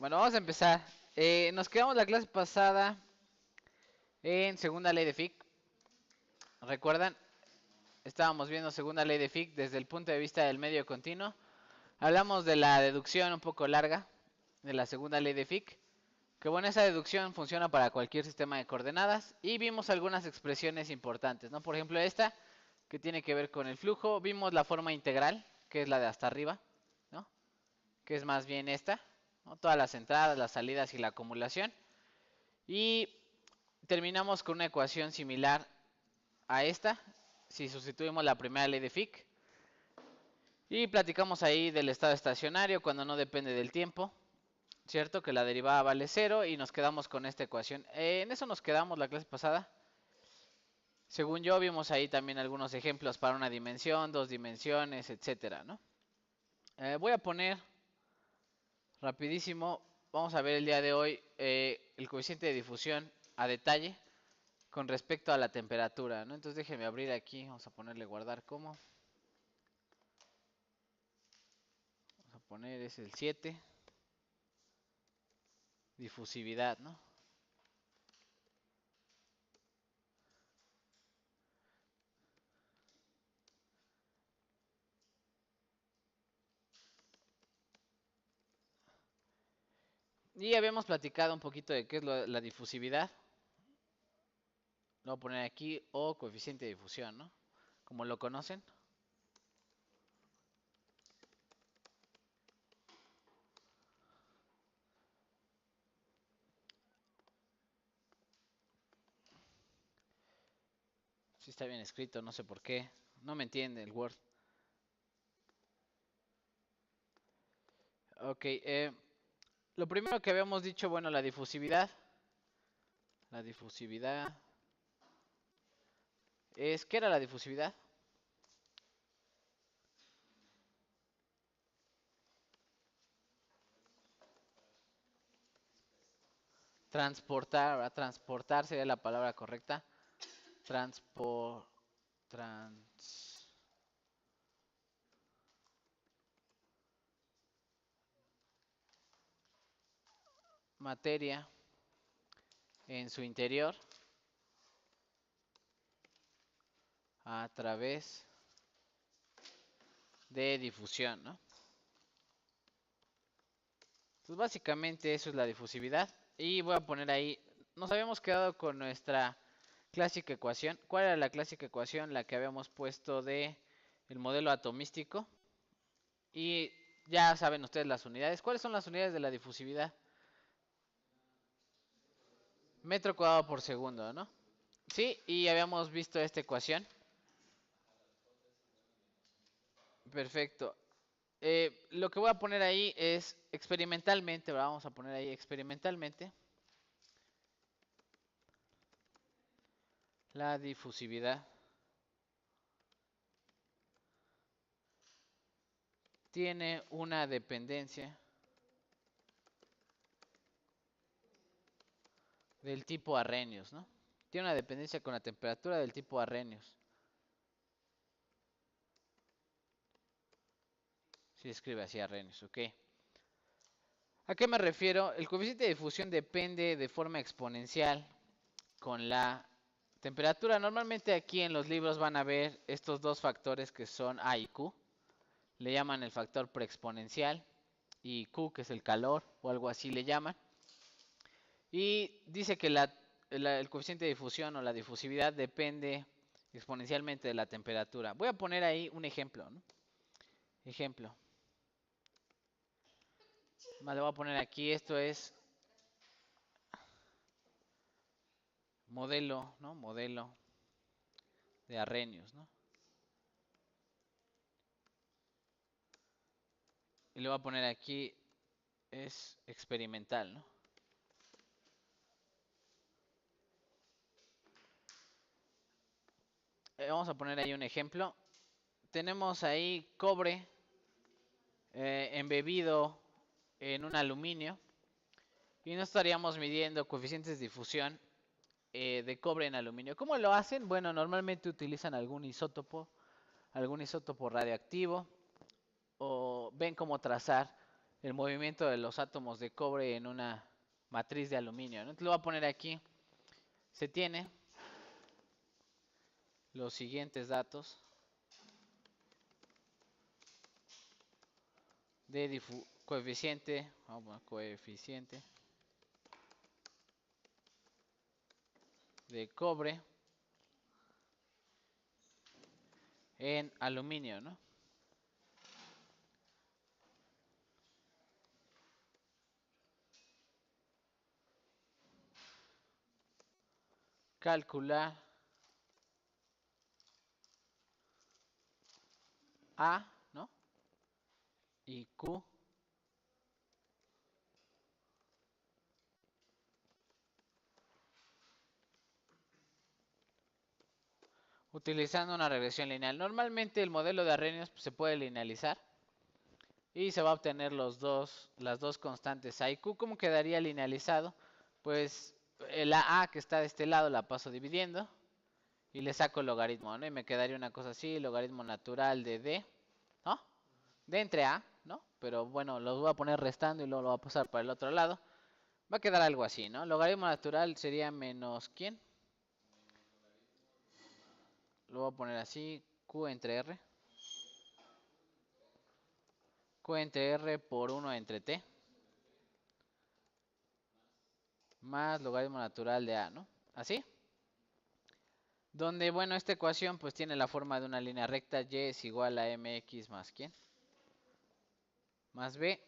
Bueno, vamos a empezar. Nos quedamos la clase pasada en segunda ley de Fick. ¿Recuerdan? Estábamos viendo segunda ley de Fick desde el punto de vista del medio continuo. Hablamos de la deducción un poco larga de la segunda ley de Fick. Que bueno, esa deducción funciona para cualquier sistema de coordenadas. Y vimos algunas expresiones importantes, ¿no? Por ejemplo, esta, que tiene que ver con el flujo. Vimos la forma integral, que es la de hasta arriba, ¿no? Que es más bien esta, ¿no? Todas las entradas, las salidas y la acumulación. Y terminamos con una ecuación similar a esta, si sustituimos la primera ley de Fick. Y platicamos ahí del estado estacionario cuando no depende del tiempo, ¿cierto? Que la derivada vale 0 y nos quedamos con esta ecuación. En eso nos quedamos la clase pasada. Según yo, vimos ahí también algunos ejemplos para una dimensión, dos dimensiones, etcétera, ¿no? Voy a poner rapidísimo, vamos a ver el día de hoy el coeficiente de difusión a detalle con respecto a la temperatura, ¿no? Entonces déjenme abrir aquí, vamos a ponerle guardar como. Vamos a poner, es el 7. Difusividad, ¿no? Y habíamos platicado un poquito de qué es la difusividad. Lo voy a poner aquí, o coeficiente de difusión, ¿no? Como lo conocen. Sí está bien escrito, no sé por qué. No me entiende el Word. Ok, lo primero que habíamos dicho, bueno, la difusividad. La difusividad es, ¿qué era la difusividad? Transportar, ¿verdad? Transportar sería la palabra correcta. Materia en su interior a través de difusión, ¿no? Pues básicamente eso es la difusividad. Y voy a poner ahí, nos habíamos quedado con nuestra clásica ecuación. ¿Cuál era la clásica ecuación? La que habíamos puesto de el modelo atomístico. Y ya saben ustedes las unidades. ¿Cuáles son las unidades de la difusividad? Metro cuadrado por segundo, ¿no? Sí, y habíamos visto esta ecuación. Perfecto. Lo que voy a poner ahí es experimentalmente, ¿verdad? Vamos a poner ahí experimentalmente la difusividad tiene una dependencia del tipo Arrhenius, ¿no? Tiene una dependencia con la temperatura del tipo Arrhenius. Si escribe así Arrhenius, ok. ¿A qué me refiero? El coeficiente de difusión depende de forma exponencial con la temperatura. Normalmente aquí en los libros van a ver estos dos factores que son A y Q. Le llaman el factor preexponencial y Q, que es el calor o algo así le llaman. Y dice que el coeficiente de difusión o la difusividad depende exponencialmente de la temperatura. Voy a poner ahí un ejemplo, ¿no? Ejemplo. Le voy a poner aquí, esto es modelo, ¿no? Modelo de Arrhenius, ¿no? Y le voy a poner aquí, es experimental, ¿no? Vamos a poner ahí un ejemplo. Tenemos ahí cobre embebido en un aluminio y no estaríamos midiendo coeficientes de difusión de cobre en aluminio. ¿Cómo lo hacen? Bueno, normalmente utilizan algún isótopo radioactivo, o ven cómo trazar el movimiento de los átomos de cobre en una matriz de aluminio, ¿no? Entonces lo voy a poner aquí. Se tiene los siguientes datos de coeficiente, coeficiente de cobre en aluminio, ¿no? Calcular A, ¿no? Y Q utilizando una regresión lineal. Normalmente el modelo de Arrhenius se puede linealizar y se va a obtener las dos constantes A y Q. ¿Cómo quedaría linealizado? Pues la A que está de este lado la paso dividiendo y le saco el logaritmo, ¿no? Y me quedaría una cosa así, logaritmo natural de D, ¿no? D entre A, ¿no? Pero bueno, los voy a poner restando y luego lo voy a pasar para el otro lado. Va a quedar algo así, ¿no? Logaritmo natural sería menos ¿quién? Lo voy a poner así, Q entre R. Q entre R por 1 entre T. Más logaritmo natural de A, ¿no? ¿Así? Donde, bueno, esta ecuación pues tiene la forma de una línea recta. Y es igual a mx más ¿quién? Más b.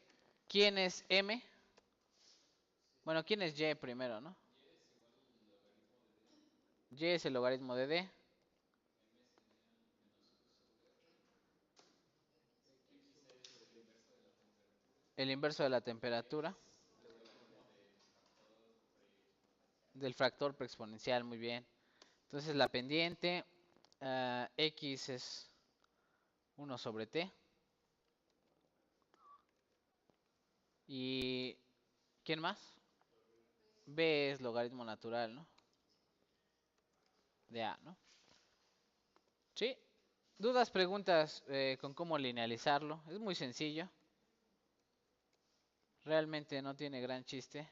¿Quién es m? Bueno, ¿quién es y primero, no? Y es el logaritmo de d. El inverso de la temperatura. Del factor preexponencial, muy bien. Entonces la pendiente x es 1 sobre t. ¿Y quién más? B es logaritmo natural, ¿no? De A, ¿no? ¿Sí? ¿Dudas, preguntas con cómo linealizarlo? Es muy sencillo. Realmente no tiene gran chiste.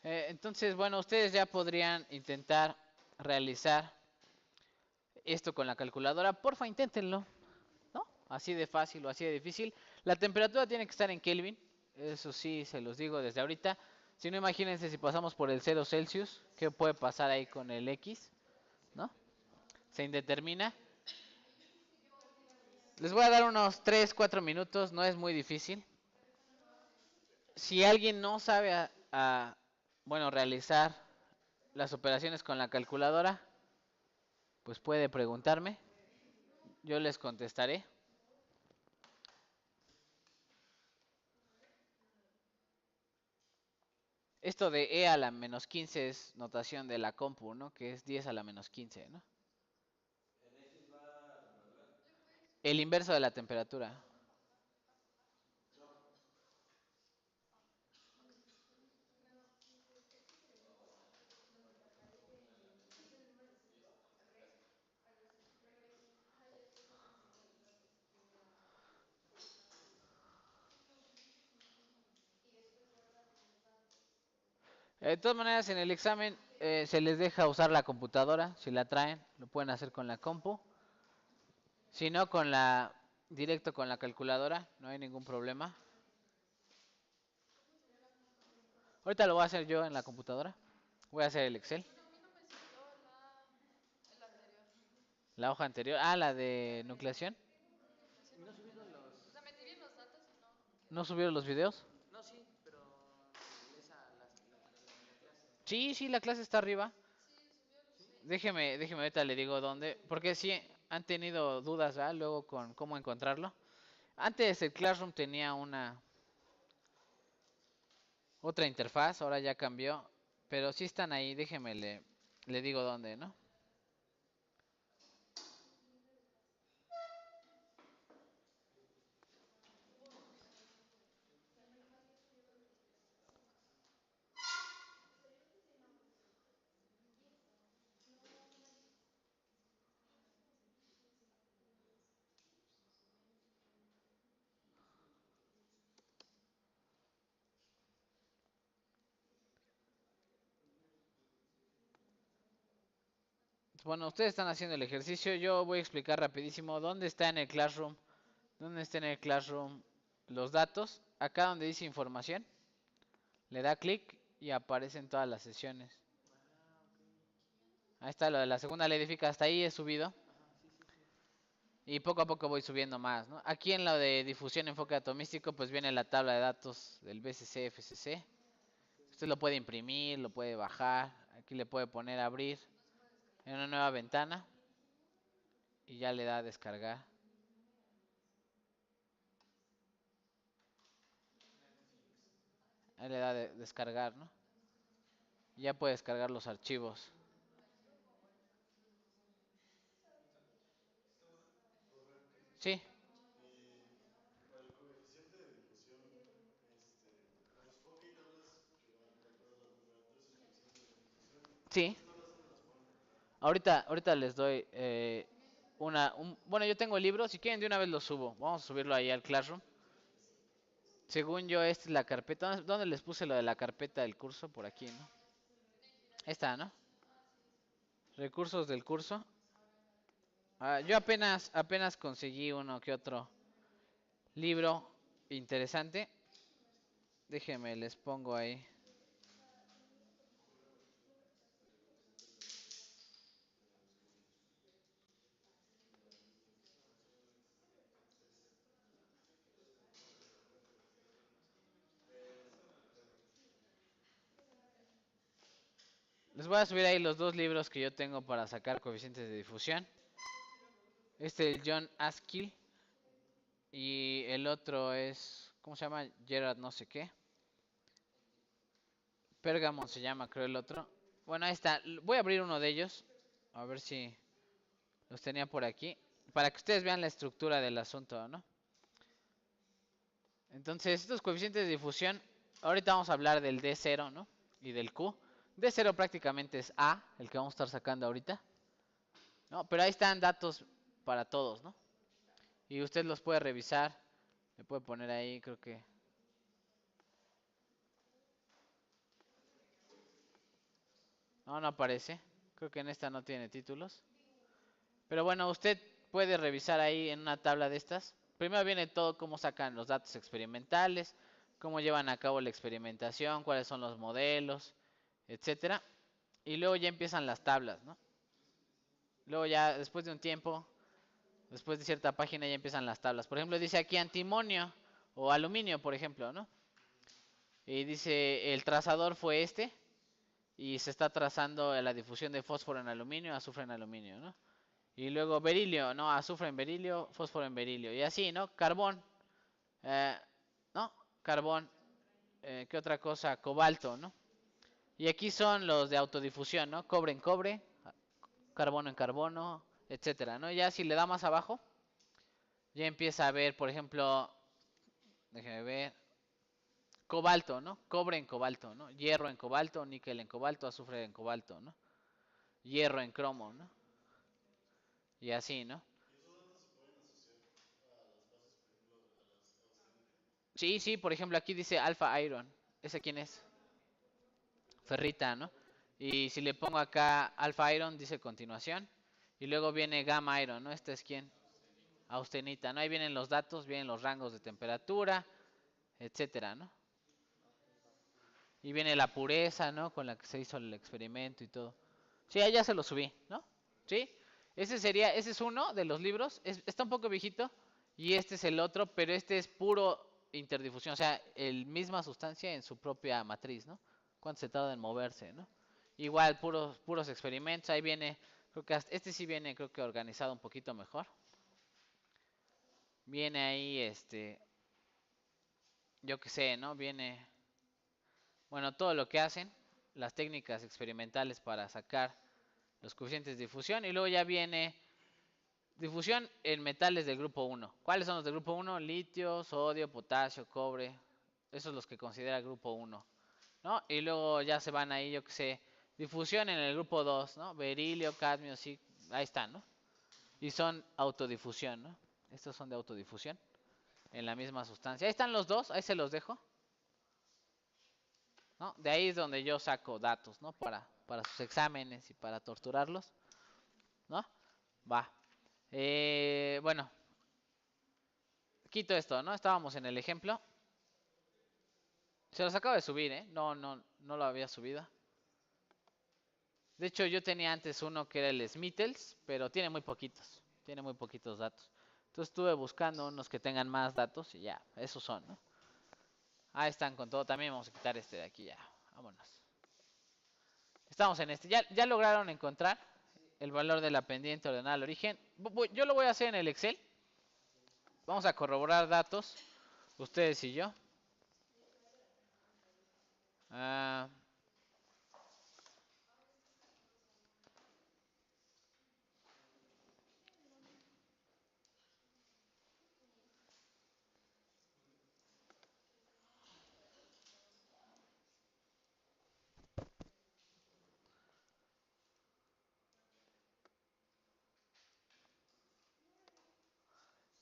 Entonces, bueno, ustedes ya podrían intentar realizar esto con la calculadora. Porfa, inténtenlo, ¿no? Así de fácil o así de difícil. La temperatura tiene que estar en Kelvin. Eso sí, se los digo desde ahorita. Si no, imagínense si pasamos por el 0 Celsius, ¿qué puede pasar ahí con el X? ¿No? Se indetermina. Les voy a dar unos 3, 4 minutos, no es muy difícil. Si alguien no sabe bueno, realizar las operaciones con la calculadora, pues puede preguntarme. Yo les contestaré. Esto de e a la menos 15 es notación de la compu, ¿no? Que es 10 a la menos 15, ¿no? El inverso de la temperatura. De todas maneras, en el examen se les deja usar la computadora. Si la traen, lo pueden hacer con la compu. Si no, directo con la calculadora, no hay ningún problema. Ahorita lo voy a hacer yo en la computadora. Voy a hacer el Excel. La hoja anterior. Ah, la de nucleación. ¿No subieron los videos? Sí, sí, la clase está arriba. Déjeme ahorita le digo dónde. Porque sí, han tenido dudas, ¿verdad? Luego con cómo encontrarlo. Antes el Classroom tenía otra interfaz, ahora ya cambió. Pero sí están ahí, déjeme le digo dónde, ¿no? Bueno, ustedes están haciendo el ejercicio. Yo voy a explicar rapidísimo dónde está en el Classroom. ¿Dónde está en el Classroom los datos? Acá donde dice información. Le da clic y aparecen todas las sesiones. Ahí está lo de la segunda ley de Fick. Hasta ahí he subido. Y poco a poco voy subiendo más, ¿no? Aquí en lo de difusión enfoque atomístico, pues viene la tabla de datos del BCC, FCC. Usted lo puede imprimir, lo puede bajar. Aquí le puede poner abrir en una nueva ventana. Y ya le da a descargar. Ahí le da de descargar, ¿no? Y ya puede descargar los archivos. Sí. Sí. Ahorita les doy bueno, yo tengo el libro. Si quieren de una vez lo subo. Vamos a subirlo ahí al Classroom. Según yo, esta es la carpeta. ¿Dónde les puse lo de la carpeta del curso? Por aquí, ¿no? Esta, ¿no? Recursos del curso. Yo apenas conseguí uno que otro libro interesante. Déjenme, les pongo ahí. Les voy a subir ahí los dos libros que yo tengo para sacar coeficientes de difusión. Este es John Askill. Y el otro es, ¿cómo se llama? Gerard no sé qué. Pergamon se llama, creo el otro. Bueno, ahí está. Voy a abrir uno de ellos. A ver si los tenía por aquí. Para que ustedes vean la estructura del asunto, ¿no? Entonces, estos coeficientes de difusión. Ahorita vamos a hablar del D0, ¿no? Y del Q. D0 prácticamente es A, el que vamos a estar sacando ahorita. ¿No? Pero ahí están datos para todos, ¿no? Y usted los puede revisar. Le puede poner ahí, creo que. No aparece. Creo que en esta no tiene títulos. Pero bueno, usted puede revisar ahí en una tabla de estas. Primero viene todo cómo sacan los datos experimentales, cómo llevan a cabo la experimentación, cuáles son los modelos, etcétera. Y luego ya empiezan las tablas, ¿no? Luego ya después de un tiempo, después de cierta página ya empiezan las tablas. Por ejemplo, dice aquí antimonio o aluminio, por ejemplo, ¿no? Y dice el trazador fue este y se está trazando la difusión de fósforo en aluminio, azufre en aluminio, ¿no? Y luego berilio, ¿no? Azufre en berilio, fósforo en berilio. Y así, ¿no? Carbón, eh, ¿no? Carbón, ¿qué otra cosa? Cobalto, ¿no? Y aquí son los de autodifusión, ¿no? Cobre en cobre, carbono en carbono, etcétera, ¿no? Ya si le da más abajo, ya empieza a ver, por ejemplo, déjeme ver, cobalto, ¿no? Cobre en cobalto, ¿no? Hierro en cobalto, níquel en cobalto, azufre en cobalto, ¿no? Hierro en cromo, ¿no? Y así, ¿no? Sí, sí, por ejemplo, aquí dice alfa iron. ¿Ese quién es? Ferrita, ¿no? Y si le pongo acá alfa iron, dice continuación. Y luego viene gamma iron, ¿no? ¿Este es quién? Austenita, ¿no? Ahí vienen los datos, vienen los rangos de temperatura, etcétera, ¿no? Y viene la pureza, ¿no? Con la que se hizo el experimento y todo. Sí, ahí ya se lo subí, ¿no? ¿Sí? Ese es uno de los libros. Está un poco viejito. Y este es el otro, pero este es puro interdifusión. O sea, el misma sustancia en su propia matriz, ¿no? Cuánto se tarda en moverse, ¿no? Igual, puros experimentos. Ahí viene, creo que este sí viene, creo que organizado un poquito mejor. Viene ahí, yo qué sé, ¿no? Viene, bueno, todo lo que hacen, las técnicas experimentales para sacar los coeficientes de difusión. Y luego ya viene difusión en metales del grupo 1. ¿Cuáles son los del grupo 1? Litio, sodio, potasio, cobre. Esos son los que considera el grupo 1, ¿no? Y luego ya se van ahí, yo qué sé, difusión en el grupo 2, ¿no? Berilio, cadmio, sí, ahí están, ¿no? Y son autodifusión, ¿no? Estos son de autodifusión en la misma sustancia. Ahí están los dos, ahí se los dejo, ¿no? De ahí es donde yo saco datos, ¿no? Para sus exámenes y para torturarlos. ¿no? Va. Bueno, quito esto, ¿no? Estábamos en el ejemplo. Se los acabo de subir, ¿eh? No lo había subido. De hecho, yo tenía antes uno que era el Smithels, pero tiene muy poquitos. Tiene muy poquitos datos. Entonces estuve buscando unos que tengan más datos y ya, esos son, ¿no? Ahí están con todo. También vamos a quitar este de aquí ya. Vámonos. Estamos en este. Ya lograron encontrar el valor de la pendiente ordenada al origen. Yo lo voy a hacer en el Excel. Vamos a corroborar datos, ustedes y yo. Ah,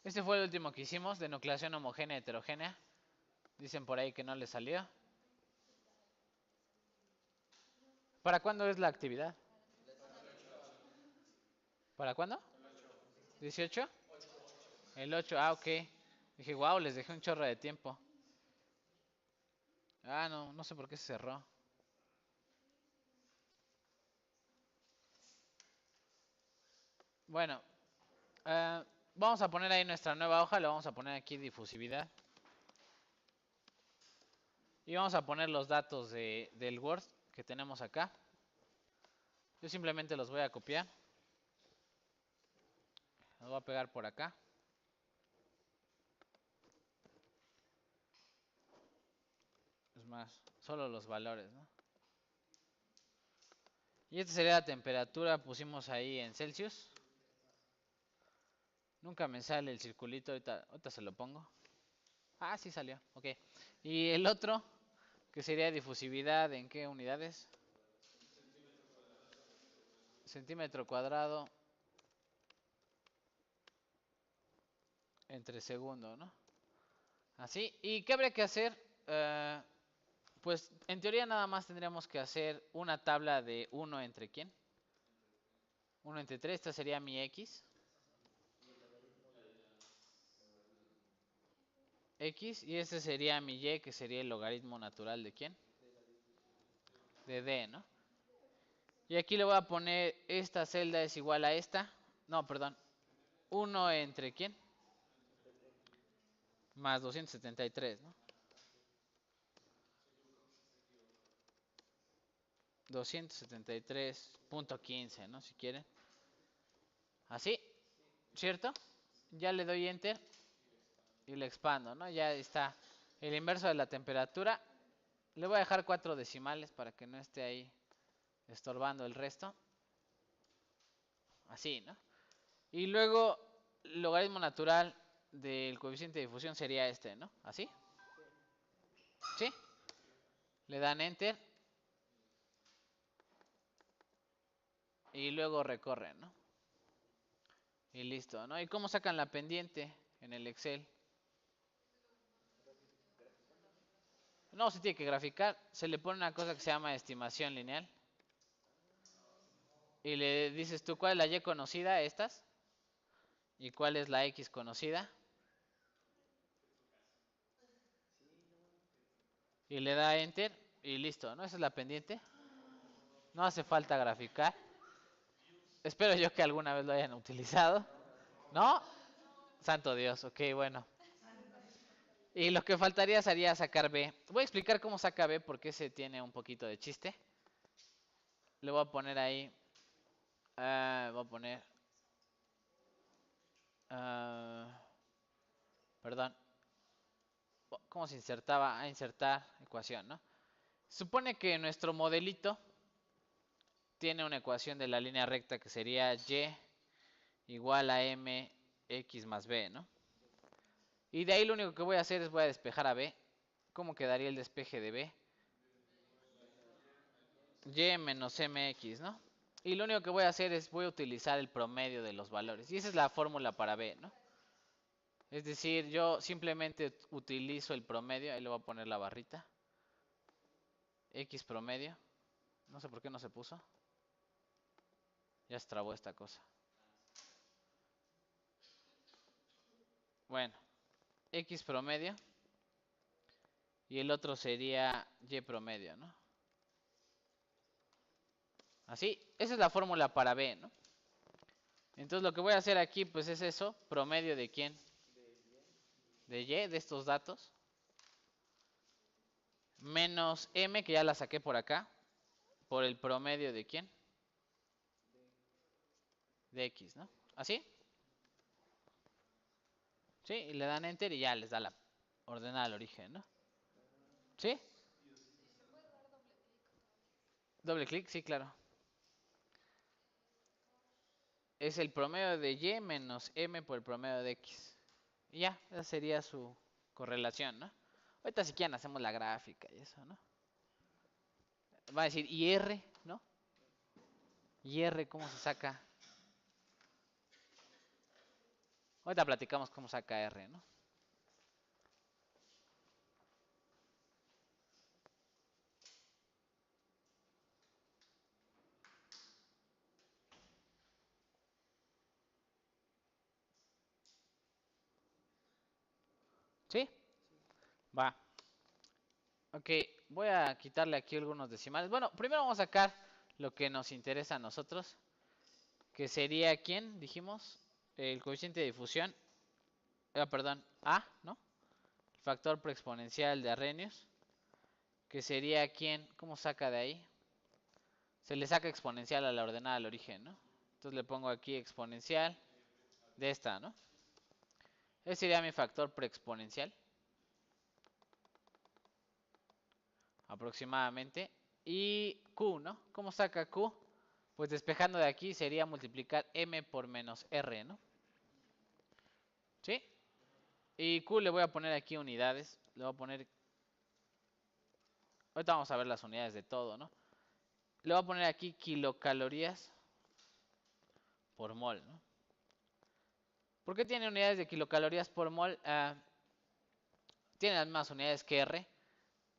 este fue el último que hicimos de nucleación homogénea heterogénea. Dicen por ahí que no le salió. ¿Para cuándo es la actividad? ¿Para cuándo? ¿18? El 8, ok. Dije, wow, les dejé un chorro de tiempo. Ah, no sé por qué se cerró. Bueno, vamos a poner ahí nuestra nueva hoja, le vamos a poner aquí difusividad. Y vamos a poner los datos del Word que tenemos acá. Yo simplemente los voy a copiar. Los voy a pegar por acá. Es más, solo los valores, ¿no? Y esta sería la temperatura, pusimos ahí en Celsius. Nunca me sale el circulito, ahorita se lo pongo. Ah, sí salió, ok. Y el otro, que sería difusividad, ¿en qué unidades? Centímetro cuadrado entre segundo, ¿no? Así. ¿Y qué habría que hacer? Pues en teoría nada más tendríamos que hacer una tabla de 1 entre quién. 1 entre 3, esta sería mi X. X y este sería mi Y, que sería el logaritmo natural de quién. De D, ¿no? Y aquí le voy a poner, esta celda es igual a esta. No, perdón. 1 entre quién. Más 273, ¿no? 273.15, ¿no? Si quieren. Así, ¿cierto? Ya le doy enter y le expando, ¿no? Ya está el inverso de la temperatura. Le voy a dejar 4 decimales para que no esté ahí estorbando el resto. Así, ¿no? Y luego, el logaritmo natural del coeficiente de difusión sería este, ¿no? ¿Así? ¿Sí? Le dan enter. Y luego recorren, ¿no? Y listo, ¿no? ¿Y cómo sacan la pendiente en el Excel? No, se tiene que graficar. Se le pone una cosa que se llama estimación lineal. Y le dices tú cuál es la Y conocida, estas. Y cuál es la X conocida. Y le da enter y listo, ¿no? Esa es la pendiente. No hace falta graficar. Espero yo que alguna vez lo hayan utilizado. ¿No? Santo Dios, ok, bueno. Y lo que faltaría sería sacar B. Voy a explicar cómo saca B porque ese tiene un poquito de chiste. Le voy a poner ahí. Voy a poner. Perdón. ¿Cómo se insertaba? A insertar ecuación, ¿no? Supone que nuestro modelito tiene una ecuación de la línea recta que sería Y igual a mx más b, ¿no? Y de ahí lo único que voy a hacer es voy a despejar a b. ¿Cómo quedaría el despeje de b? Y menos mx, ¿no? Y lo único que voy a hacer es voy a utilizar el promedio de los valores. Y esa es la fórmula para b, ¿no? Es decir, yo simplemente utilizo el promedio. Ahí le voy a poner la barrita. X promedio. No sé por qué no se puso. Ya se trabó esta cosa. Bueno, X promedio. Y el otro sería Y promedio, ¿no? Así, esa es la fórmula para B, ¿no? Entonces lo que voy a hacer aquí, pues es eso, promedio de quién? De Y, de estos datos. Menos M, que ya la saqué por acá, por el promedio de quién? De X, ¿no? ¿Así? Sí, y le dan enter y ya les da la ordenada al origen, ¿no? ¿Sí? Doble clic, sí, claro. Es el promedio de Y menos M por el promedio de X. Y ya, esa sería su correlación, ¿no? Ahorita si quieren hacemos la gráfica y eso, ¿no? Va a decir, ¿y R, no? ¿Y R cómo se saca? Ahorita platicamos cómo saca R, ¿no? ¿Sí? Va. Ok, voy a quitarle aquí algunos decimales. Bueno, primero vamos a sacar lo que nos interesa a nosotros, que sería, ¿quién? Dijimos, el coeficiente de difusión, perdón, A, ¿no? El factor preexponencial de Arrhenius, que sería, ¿quién? ¿Cómo saca de ahí? Se le saca exponencial a la ordenada al origen, ¿no? Entonces le pongo aquí exponencial de esta, ¿no? Ese sería mi factor preexponencial, aproximadamente. Y Q, ¿no? ¿Cómo saca Q? Pues despejando de aquí sería multiplicar M por menos R, ¿no? ¿Sí? Y Q le voy a poner aquí unidades. Le voy a poner... Ahorita vamos a ver las unidades de todo, ¿no? Le voy a poner aquí kilocalorías por mol, ¿no? ¿Por qué tiene unidades de kilocalorías por mol? Tiene las mismas unidades que R,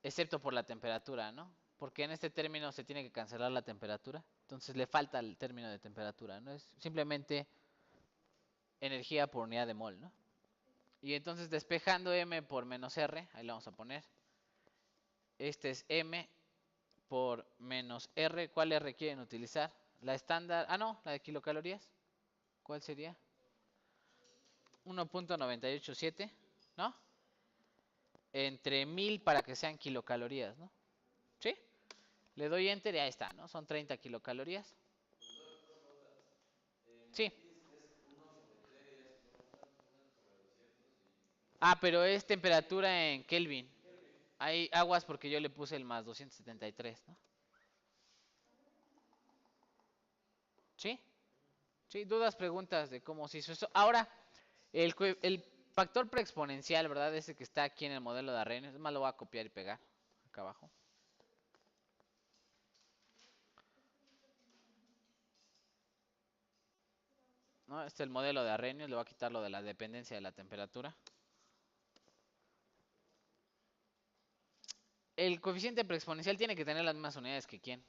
excepto por la temperatura, ¿no? Porque en este término se tiene que cancelar la temperatura. Entonces le falta el término de temperatura, ¿no? Es simplemente energía por unidad de mol, ¿no? Y entonces despejando M por menos R, ahí le vamos a poner. Este es M por menos R. ¿Cuál R quieren utilizar? La estándar, no, la de kilocalorías. ¿Cuál sería? 1.987, ¿no? Entre 1000 para que sean kilocalorías, ¿no? ¿Sí? Le doy enter y ahí está, ¿no? Son 30 kilocalorías. Sí. Pero es temperatura en Kelvin. Hay aguas porque yo le puse el más 273, ¿no? ¿Sí? ¿Sí? ¿Dudas, preguntas de cómo se hizo eso? Ahora, el factor preexponencial, ¿verdad? Ese que está aquí en el modelo de Arrhenius. Es más, lo voy a copiar y pegar acá abajo. ¿No? Este es el modelo de Arrhenius. Le voy a quitar lo de la dependencia de la temperatura. El coeficiente preexponencial tiene que tener las mismas unidades que ¿quién?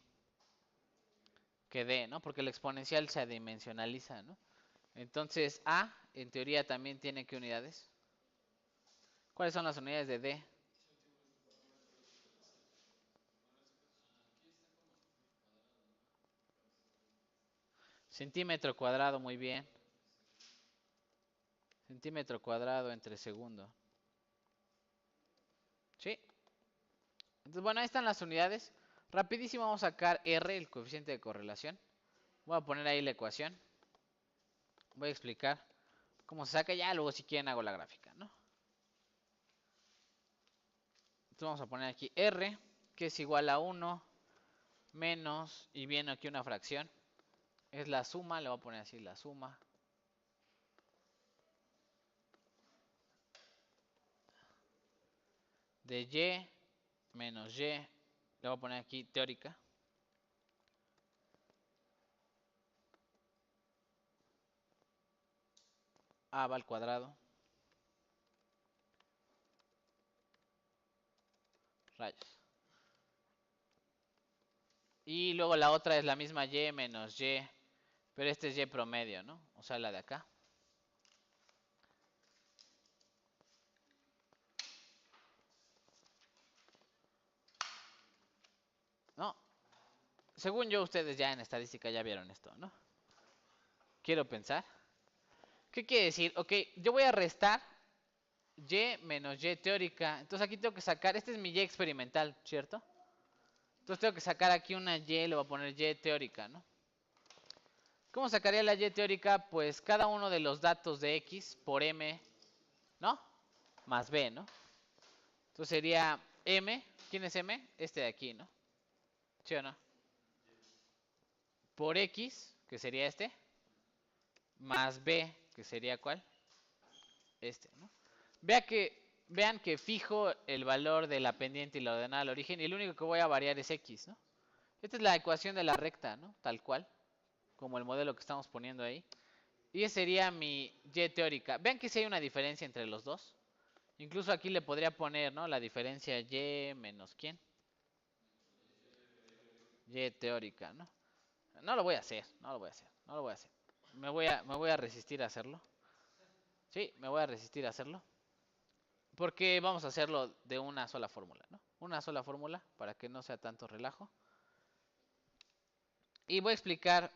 Que D, ¿no? Porque el exponencial se adimensionaliza, ¿no? Entonces, A, en teoría, también tiene ¿qué unidades? ¿Cuáles son las unidades de D? Centímetro cuadrado, muy bien. Centímetro cuadrado entre segundo. ¿Sí? Entonces, bueno, ahí están las unidades. Rapidísimo vamos a sacar R, el coeficiente de correlación. Voy a poner ahí la ecuación. Voy a explicar cómo se saca ya, luego si quieren hago la gráfica, ¿no? Entonces vamos a poner aquí R, que es igual a 1 menos, y viene aquí una fracción. Es la suma, le voy a poner así la suma. De Y menos Y, le voy a poner aquí teórica. A va al cuadrado. Rayos. Y luego la otra es la misma Y menos Y, pero este es Y promedio, ¿no? O sea, la de acá. según yo, ustedes ya en estadística ya vieron esto, ¿no? Quiero pensar. ¿Qué quiere decir? Ok, yo voy a restar y menos y teórica. Entonces aquí tengo que sacar, este es mi y experimental, ¿cierto? Entonces tengo que sacar aquí una y, le voy a poner y teórica, ¿no? ¿Cómo sacaría la y teórica? Pues cada uno de los datos de x por m, ¿no? Más b, ¿no? Entonces sería m, ¿quién es m? Este de aquí, ¿no? ¿Sí o no? Por x, que sería este, más b, que sería ¿cuál? Este, ¿no? Vean que fijo el valor de la pendiente y la ordenada al origen y lo único que voy a variar es x, ¿no? Esta es la ecuación de la recta, ¿no? Tal cual, como el modelo que estamos poniendo ahí. Y esa sería mi y teórica. Vean que sí hay una diferencia entre los dos. Incluso aquí le podría poner, ¿no? La diferencia y menos ¿quién? Y teórica, ¿no? No lo voy a hacer, no lo voy a hacer, no lo voy a hacer. Me voy a resistir a hacerlo. Sí, me voy a resistir a hacerlo. Porque vamos a hacerlo de una sola fórmula, ¿no? Una sola fórmula para que no sea tanto relajo. Y voy a explicar,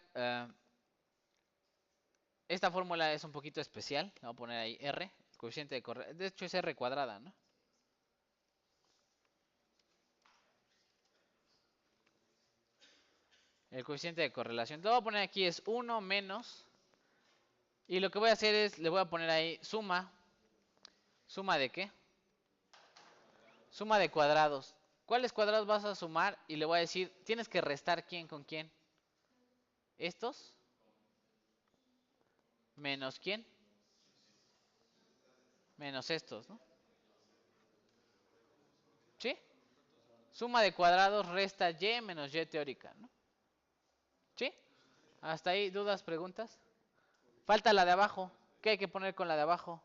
esta fórmula es un poquito especial. Le voy a poner ahí R, el coeficiente de correlación. De hecho es R cuadrada, ¿no? El coeficiente de correlación. Lo voy a poner aquí es 1 menos. Y lo que voy a hacer es, le voy a poner ahí suma. ¿Suma de qué? Suma de cuadrados. ¿Cuáles cuadrados vas a sumar? Y le voy a decir, tienes que restar quién con quién. Estos. Menos quién. Menos estos, ¿no? ¿Sí? Suma de cuadrados resta y menos y teórica, ¿no? ¿Sí? ¿Hasta ahí dudas, preguntas? Falta la de abajo. ¿Qué hay que poner con la de abajo?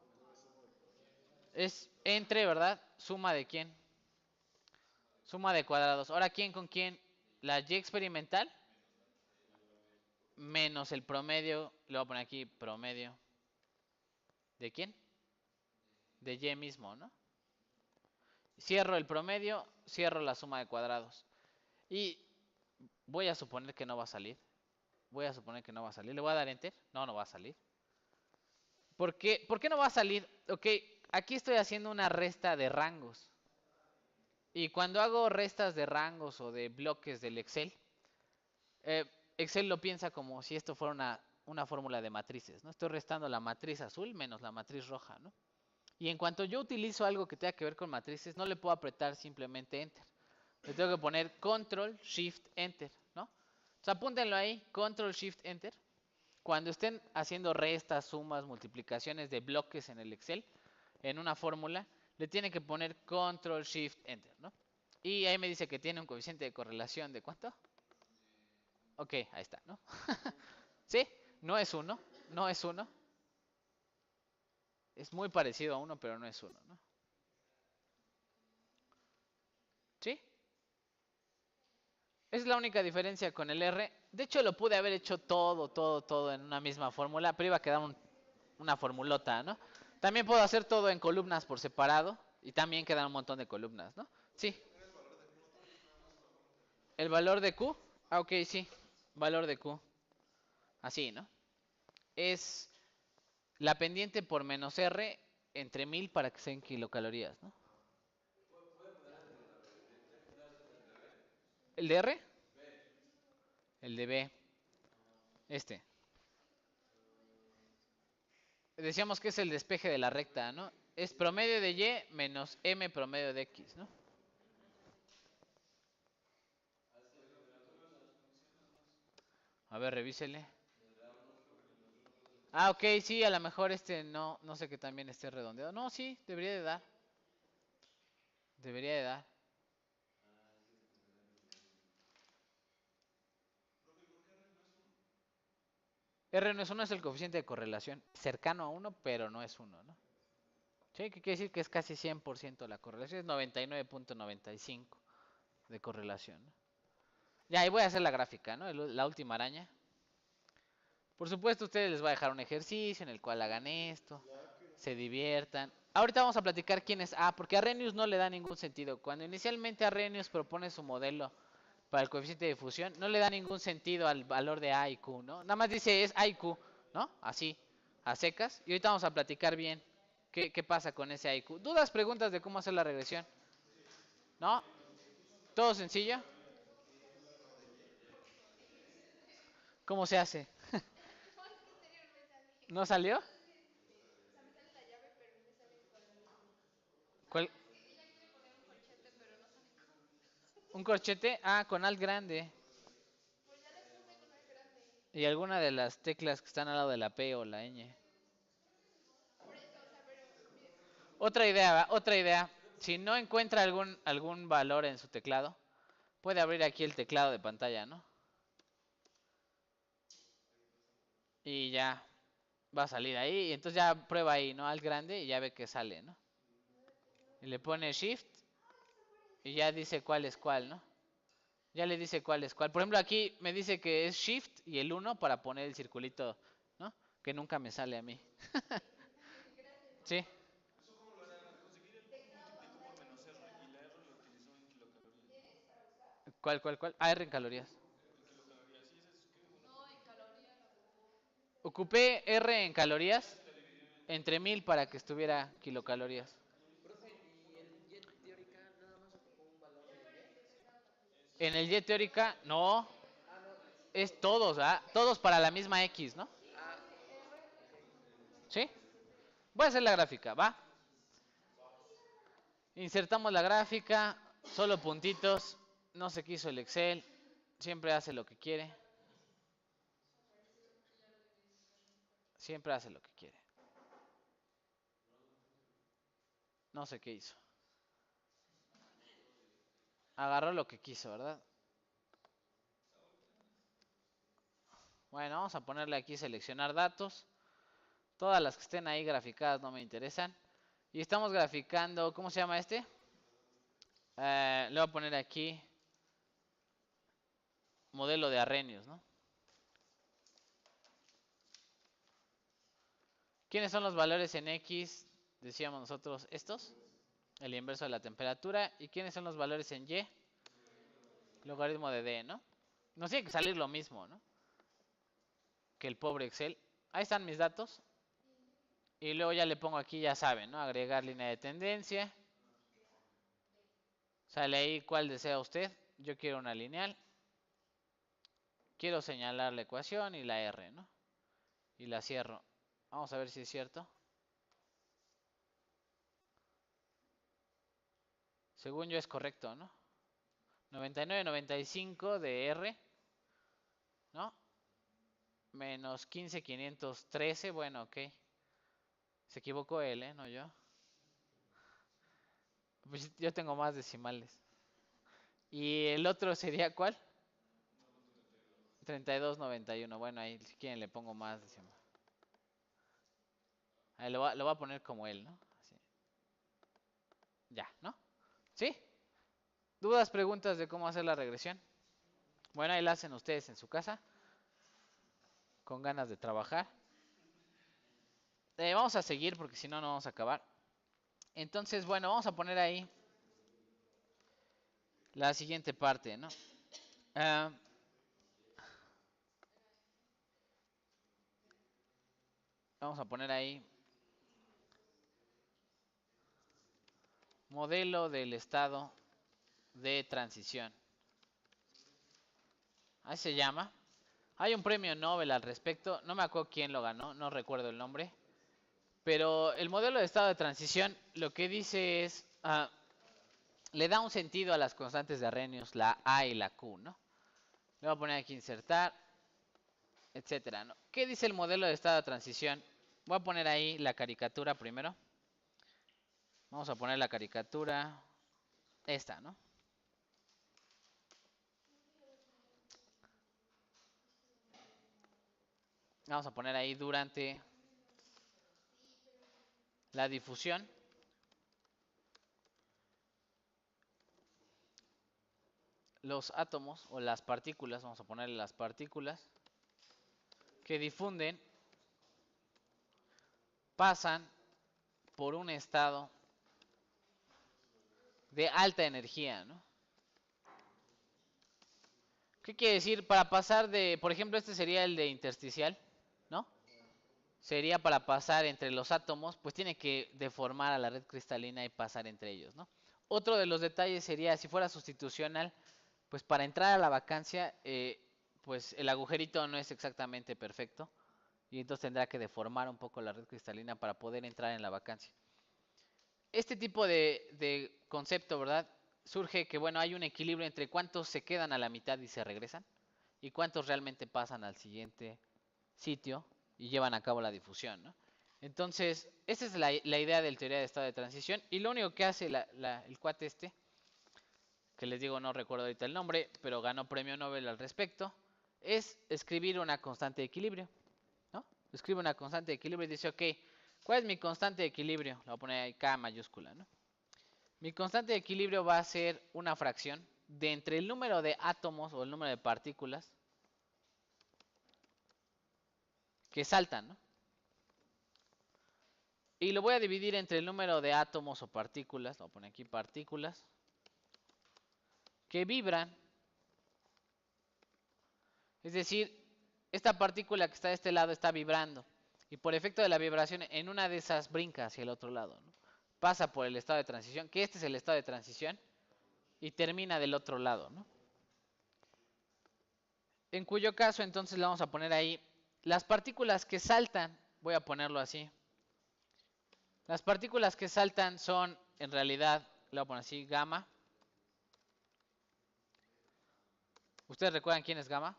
Es entre, ¿verdad? ¿Suma de quién? Suma de cuadrados. Ahora, ¿quién con quién? La y experimental menos el promedio. Le voy a poner aquí promedio. ¿De quién? De y mismo, ¿no? Cierro el promedio, cierro la suma de cuadrados. Y voy a suponer que no va a salir. Voy a suponer que no va a salir. ¿Le voy a dar enter? No, no va a salir. ¿Por qué no va a salir? Ok, aquí estoy haciendo una resta de rangos. Y cuando hago restas de rangos o de bloques del Excel, Excel lo piensa como si esto fuera una fórmula de matrices, ¿no? Estoy restando la matriz azul menos la matriz roja, ¿no? Y en cuanto yo utilizo algo que tenga que ver con matrices, no le puedo apretar simplemente enter. Le tengo que poner control, shift, enter, ¿no? O sea, apúntenlo ahí, control, shift, enter. Cuando estén haciendo restas, sumas, multiplicaciones de bloques en el Excel, en una fórmula, le tienen que poner control, shift, enter, ¿no? Y ahí me dice que tiene un coeficiente de correlación de ¿cuánto? Ok, ahí está, ¿no? ¿Sí? No es 1, no es 1. Es muy parecido a 1, pero no es 1, ¿no? ¿Sí? Es la única diferencia con el R. De hecho, lo pude haber hecho todo en una misma fórmula, pero iba a quedar una formulota, ¿no? También puedo hacer todo en columnas por separado y también quedan un montón de columnas, ¿no? Sí. ¿El valor de Q? Ah, ok, sí. Valor de Q. Así, ¿no? Es la pendiente por menos R entre 1000 para que sean kilocalorías, ¿no? ¿El de R? El de B. Este. Decíamos que es el despeje de la recta, ¿no? Es promedio de Y menos M promedio de X, ¿no? A ver, revísele. Ah, ok, sí, a lo mejor no sé que también esté redondeado. No, sí, debería de dar. Debería de dar. R no es 1, es el coeficiente de correlación. Cercano a 1, pero no es 1, ¿no? Sí, que quiere decir que es casi 100% la correlación. Es 99.95 de correlación, ¿no? Ya, ahí voy a hacer la gráfica, ¿no? La última araña. Por supuesto, a ustedes les voy a dejar un ejercicio en el cual hagan esto, se diviertan. Ahorita vamos a platicar quién es A, porque Arrhenius no le da ningún sentido. Cuando inicialmente Arrhenius propone su modelo para el coeficiente de difusión. No le da ningún sentido al valor de A y Q, ¿no? Nada más dice es A y Q, ¿no? Así, a secas. Y ahorita vamos a platicar bien qué pasa con ese A y Q. ¿Dudas, preguntas de cómo hacer la regresión? ¿No? ¿Todo sencillo? ¿Cómo se hace? ¿No salió? ¿Cuál? ¿Un corchete? Ah, con alt grande. Y alguna de las teclas que están al lado de la P o la ñ. Otra idea, ¿va? Otra idea. Si no encuentra algún valor en su teclado, puede abrir aquí el teclado de pantalla, ¿no? Y ya va a salir ahí. Y entonces ya prueba ahí, ¿no? Alt grande y ya ve que sale, ¿no? Y le pone Shift y ya dice cuál es cuál, ¿no? Ya le dice cuál es cuál. Por ejemplo, aquí me dice que es Shift y el 1 para poner el circulito, ¿no? Que nunca me sale a mí. ¿Sí? ¿Cuál? Ah, R en calorías. Ocupé R en calorías entre 1000 para que estuviera kilocalorías. En el Y teórica, no, es todos, ¿ah? Todos para la misma X, ¿no? ¿Sí? Voy a hacer la gráfica, ¿va? Insertamos la gráfica, solo puntitos, no se quiso el Excel, siempre hace lo que quiere. Siempre hace lo que quiere. No sé qué hizo. Agarró lo que quiso, ¿verdad? Bueno, vamos a ponerle aquí seleccionar datos. Todas las que estén ahí graficadas no me interesan. Y estamos graficando, ¿cómo se llama este? Le voy a poner aquí modelo de Arrhenius, ¿no? ¿Quiénes son los valores en X? Decíamos nosotros estos, el inverso de la temperatura. ¿Y quiénes son los valores en Y? Logaritmo de D, ¿no? Nos tiene que salir lo mismo, ¿no? Que el pobre Excel. Ahí están mis datos. Y luego ya le pongo aquí, ya saben, ¿no? Agregar línea de tendencia. Sale ahí cuál desea usted. Yo quiero una lineal. Quiero señalar la ecuación y la R, ¿no? Y la cierro. Vamos a ver si es cierto. Según yo es correcto, ¿no? 99.95 de R, ¿no? Menos 15.513, bueno, ok. Se equivocó él, ¿eh? No yo. Pues yo tengo más decimales. ¿Y el otro sería cuál? 32.91. Bueno, ahí si quieren le pongo más decimales. Ahí lo voy a poner como él, ¿no? Así. Ya, ¿no? ¿Sí? ¿Dudas, preguntas de cómo hacer la regresión? Bueno, ahí la hacen ustedes en su casa. Con ganas de trabajar. Vamos a seguir porque si no, no vamos a acabar. Entonces, bueno, vamos a poner ahí la siguiente parte, ¿no? Ah, vamos a poner ahí modelo del estado de transición. Ahí se llama. Hay un premio Nobel al respecto. No me acuerdo quién lo ganó, no recuerdo el nombre. Pero el modelo de estado de transición lo que dice es, le da un sentido a las constantes de Arrhenius, la A y la Q, ¿no? Le voy a poner aquí insertar, etcétera, ¿no? ¿Qué dice el modelo de estado de transición? Voy a poner ahí la caricatura primero. Vamos a poner la caricatura, esta, ¿no? Vamos a poner ahí durante la difusión. Los átomos o las partículas, vamos a ponerle las partículas, que difunden, pasan por un estado de alta energía, ¿no? ¿Qué quiere decir? Para pasar de, por ejemplo, este sería el de intersticial, ¿no? Sería para pasar entre los átomos, pues tiene que deformar a la red cristalina y pasar entre ellos, ¿no? Otro de los detalles sería, si fuera sustitucional, pues para entrar a la vacancia, pues el agujerito no es exactamente perfecto y entonces tendrá que deformar un poco la red cristalina para poder entrar en la vacancia. Este tipo de concepto, ¿verdad? Surge que, bueno, hay un equilibrio entre cuántos se quedan a la mitad y se regresan y cuántos realmente pasan al siguiente sitio y llevan a cabo la difusión, ¿no? Entonces, esa es la idea de la teoría de estado de transición y lo único que hace el cuate este, que les digo no recuerdo ahorita el nombre, pero ganó premio Nobel al respecto, es escribir una constante de equilibrio, ¿no? Escribe una constante de equilibrio y dice, ok, ¿cuál es mi constante de equilibrio? Le voy a poner ahí K mayúscula, ¿no? Mi constante de equilibrio va a ser una fracción de entre el número de átomos o el número de partículas que saltan, ¿no? Y lo voy a dividir entre el número de átomos o partículas, lo voy a poner aquí partículas, que vibran. Es decir, esta partícula que está de este lado está vibrando. Y por efecto de la vibración, en una de esas brinca hacia el otro lado, ¿no? Pasa por el estado de transición, que este es el estado de transición, y termina del otro lado, ¿no? En cuyo caso, entonces le vamos a poner ahí las partículas que saltan, voy a ponerlo así. Las partículas que saltan son, en realidad, le voy a poner así, gamma. ¿Ustedes recuerdan quién es gamma?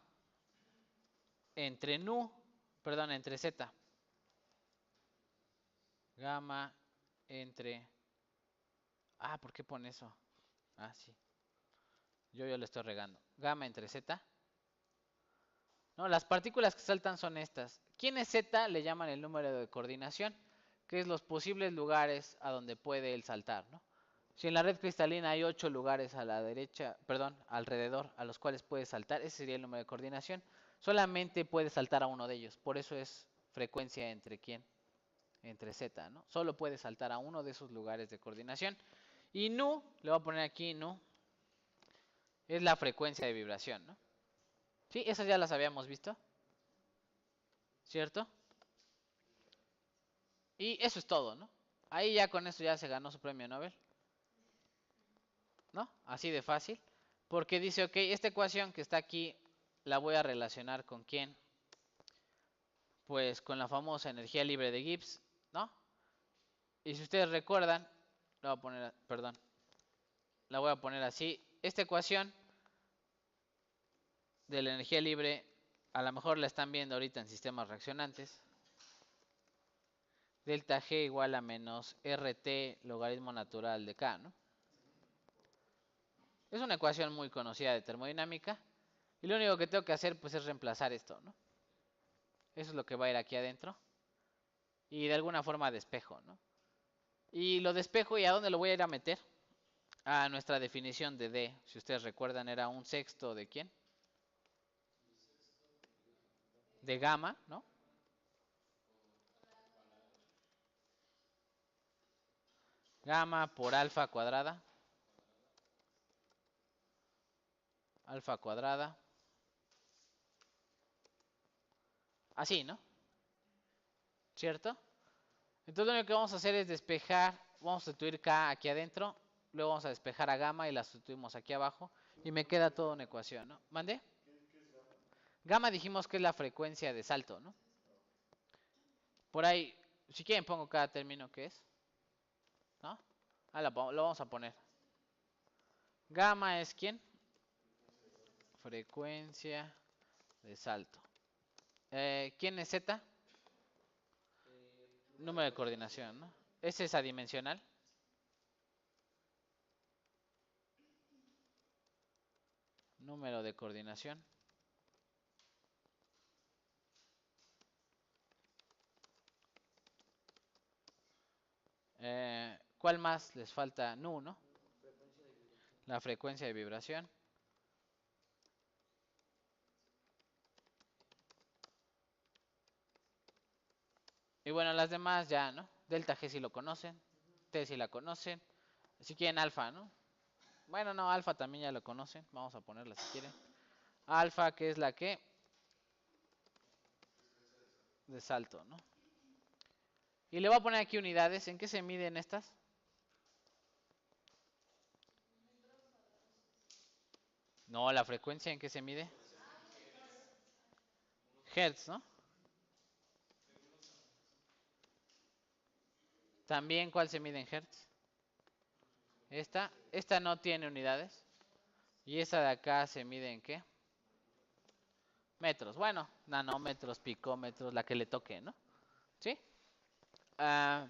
Entre nu, perdón, entre z. Gamma entre... Ah, ¿por qué pone eso? Ah, sí. Yo le estoy regando. Gamma entre z. No, las partículas que saltan son estas. ¿Quién es z? Le llaman el número de coordinación, que es los posibles lugares a donde puede él saltar, ¿no? Si en la red cristalina hay 8 lugares a la derecha, perdón, alrededor, a los cuales puede saltar, ese sería el número de coordinación. Solamente puede saltar a uno de ellos. Por eso es frecuencia entre quién, entre z, ¿no? Solo puede saltar a uno de esos lugares de coordinación. Y nu, le voy a poner aquí nu, es la frecuencia de vibración, ¿no? Sí, esas ya las habíamos visto, ¿cierto? Y eso es todo, ¿no? Ahí ya con eso ya se ganó su premio Nobel, ¿no? Así de fácil. Porque dice, ok, esta ecuación que está aquí la voy a relacionar con quién. Pues con la famosa energía libre de Gibbs, ¿no? Y si ustedes recuerdan, la voy a poner, perdón, la voy a poner así. Esta ecuación de la energía libre, a lo mejor la están viendo ahorita en sistemas reaccionantes. Delta G igual a menos RT logaritmo natural de K, ¿no? Es una ecuación muy conocida de termodinámica. Y lo único que tengo que hacer pues es reemplazar esto, ¿no? Eso es lo que va a ir aquí adentro. Y de alguna forma despejo, ¿no? Y lo despejo, ¿y a dónde lo voy a ir a meter? A nuestra definición de D. Si ustedes recuerdan, era un sexto de ¿quién? De gamma, ¿no? Gamma por alfa cuadrada. Alfa cuadrada. Así, ¿no? ¿Cierto? Entonces lo único que vamos a hacer es despejar. Vamos a sustituir K aquí adentro. Luego vamos a despejar a gamma y la sustituimos aquí abajo. Y me queda toda una ecuación, ¿no? ¿Mande? Gamma dijimos que es la frecuencia de salto, ¿no? Por ahí, si quieren pongo cada término que es, ¿no? Ah, lo vamos a poner. Gamma es ¿quién? Frecuencia de salto. ¿Quién es Z? Número de coordinación, ¿no? ¿Es esa dimensional? Número de coordinación. ¿Cuál más les falta? Nu, ¿no? La frecuencia de vibración. Y bueno, las demás ya, ¿no? Delta G si lo conocen. T si la conocen. Si quieren alfa, ¿no? Bueno, no, alfa también ya lo conocen. Vamos a ponerla si quieren. alfa, que es la que de salto, ¿no? Y le voy a poner aquí unidades. ¿En qué se miden estas? No, la frecuencia en qué se mide. Hertz, ¿no? También, ¿cuál se mide en Hertz? Esta no tiene unidades. Y esa de acá se mide en qué? Metros. Bueno, nanómetros, picómetros, la que le toque, ¿no? ¿Sí? Ah,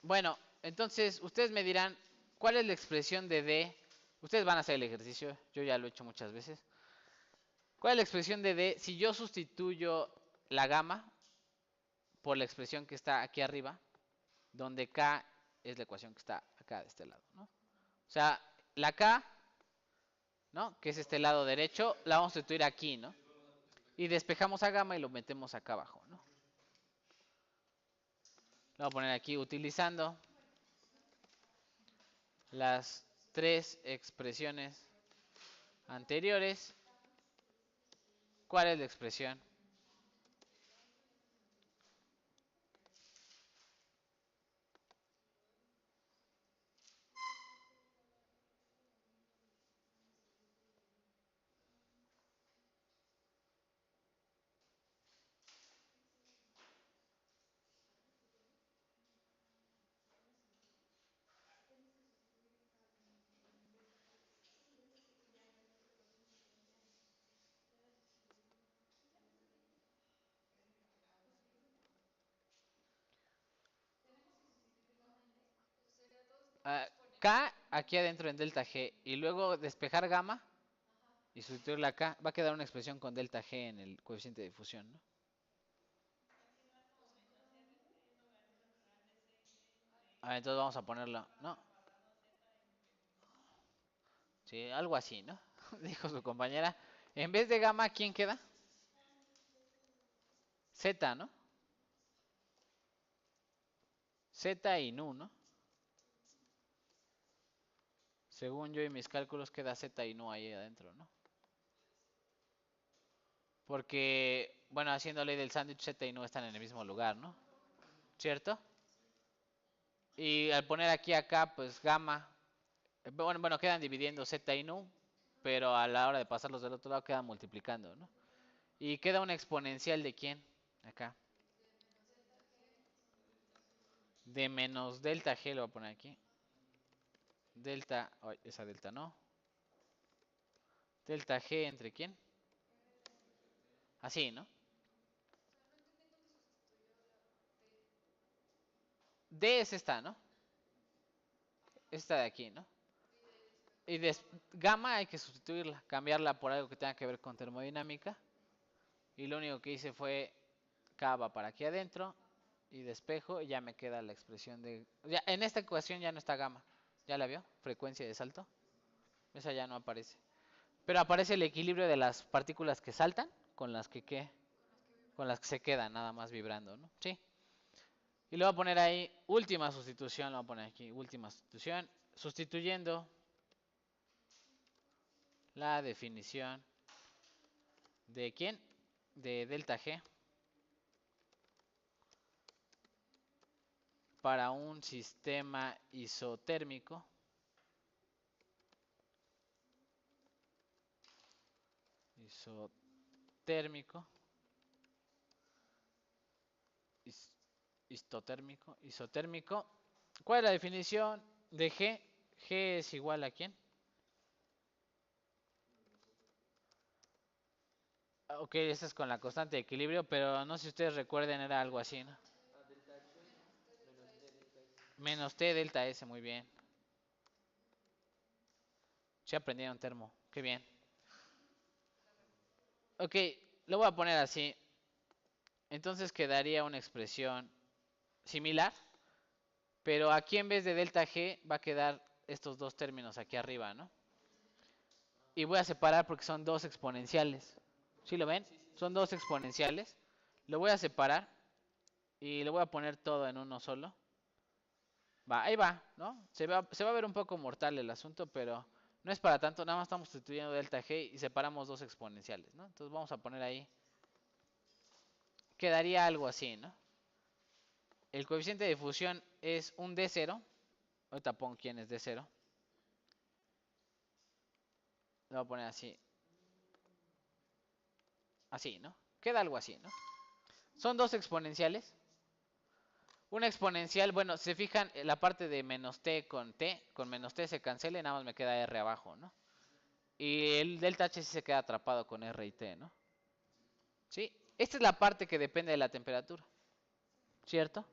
bueno, entonces ustedes me dirán, ¿cuál es la expresión de D? Ustedes van a hacer el ejercicio, yo ya lo he hecho muchas veces. ¿Cuál es la expresión de D si yo sustituyo la gamma por la expresión que está aquí arriba, donde K es la ecuación que está acá de este lado, ¿no? O sea, la K, ¿no? Que es este lado derecho, la vamos a sustituir aquí, ¿no? Y despejamos a gamma y lo metemos acá abajo, ¿no? Lo voy a poner aquí utilizando las tres expresiones anteriores. ¿Cuál es la expresión? Ah, K aquí adentro en delta G y luego despejar gamma y sustituirla acá, va a quedar una expresión con delta G en el coeficiente de difusión, ¿no? Entonces vamos a ponerlo, ¿no? Sí, algo así, ¿no? Dijo su compañera. En vez de gamma, ¿quién queda? Z, ¿no? Z y nu, ¿no? Según yo y mis cálculos queda Z y nu ahí adentro, ¿no? Porque, bueno, haciendo ley del sándwich, Z y nu están en el mismo lugar, ¿no? ¿Cierto? Y al poner aquí acá, pues gamma, bueno, quedan dividiendo Z y nu, pero a la hora de pasarlos del otro lado quedan multiplicando, ¿no? Y queda una exponencial de quién, acá. De menos delta G, lo voy a poner aquí. Delta, esa delta no. Delta G entre quién. Así, ¿no? D es esta, ¿no? Esta de aquí, ¿no? Y gamma hay que sustituirla, cambiarla por algo que tenga que ver con termodinámica. Y lo único que hice fue K va para aquí adentro y despejo y ya me queda la expresión de... Ya, en esta ecuación ya no está gamma. ¿Ya la vio? Frecuencia de salto. Esa ya no aparece. Pero aparece el equilibrio de las partículas que saltan con las que ¿qué? Con las que se quedan nada más vibrando, ¿no? Sí. Y le voy a poner ahí última sustitución, lo voy a poner aquí, última sustitución, sustituyendo la definición de ¿quién? De delta G para un sistema isotérmico isotérmico isotérmico. ¿Cuál es la definición de G? G es igual a ¿quién? Ok, esta es con la constante de equilibrio, pero no sé si ustedes recuerden, era algo así, ¿no? Menos T delta S, muy bien. Se aprendieron termo, qué bien. Ok, lo voy a poner así. Entonces quedaría una expresión similar, pero aquí en vez de delta G va a quedar estos dos términos aquí arriba, ¿no? Y voy a separar porque son dos exponenciales. ¿Sí lo ven? Son dos exponenciales. Lo voy a separar y lo voy a poner todo en uno solo. Va, ahí va, ¿no? Se va a ver un poco mortal el asunto, pero No es para tanto, nada más estamos sustituyendo delta G y separamos dos exponenciales, ¿no? Entonces vamos a poner ahí, quedaría algo así, ¿no? El coeficiente de difusión es un D0. Ahorita pongo quién es D0. Lo voy a poner así. Así, ¿no? Queda algo así, ¿no? Son dos exponenciales. Una exponencial, bueno, si se fijan, la parte de menos t, con menos t se cancela y nada más me queda r abajo, ¿no? Y el delta h sí se queda atrapado con r y t, ¿no? ¿Sí? Esta es la parte que depende de la temperatura, ¿cierto?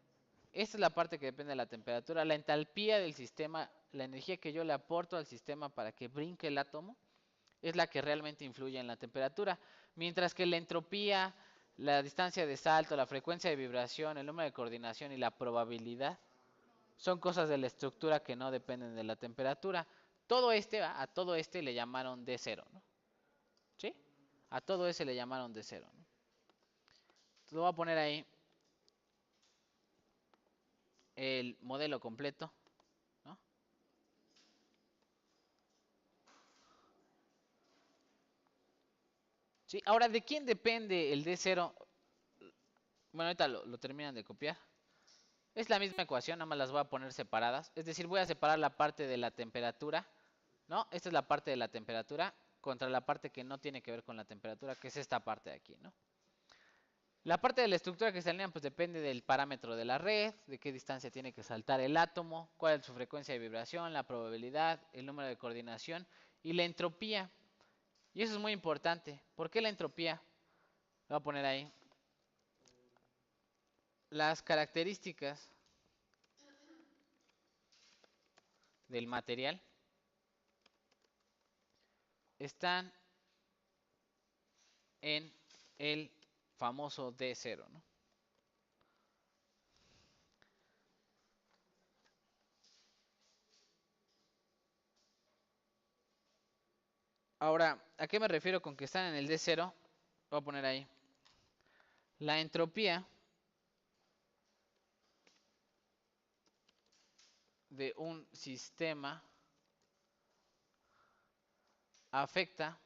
Esta es la parte que depende de la temperatura. La entalpía del sistema, la energía que yo le aporto al sistema para que brinque el átomo, es la que realmente influye en la temperatura. Mientras que la entropía, la distancia de salto, la frecuencia de vibración, el número de coordinación y la probabilidad son cosas de la estructura que no dependen de la temperatura. A todo este le llamaron D0, ¿no? ¿Sí? A todo ese le llamaron D0, ¿no? Entonces lo voy a poner ahí el modelo completo, ¿no? ¿Sí? Ahora, ¿de quién depende el D0? Bueno, ahorita lo terminan de copiar. Es la misma ecuación, nada más las voy a poner separadas. Es decir, voy a separar la parte de la temperatura, ¿no? Esta es la parte de la temperatura contra la parte que no tiene que ver con la temperatura, que es esta parte de aquí, ¿no? La parte de la estructura cristalina pues depende del parámetro de la red, de qué distancia tiene que saltar el átomo, cuál es su frecuencia de vibración, la probabilidad, el número de coordinación y la entropía. Y eso es muy importante. ¿Por qué la entropía? Lo voy a poner ahí. Las características del material están en el famoso D0, ¿no? Ahora, ¿a qué me refiero con que están en el D0? Voy a poner ahí. La entropía de un sistema afecta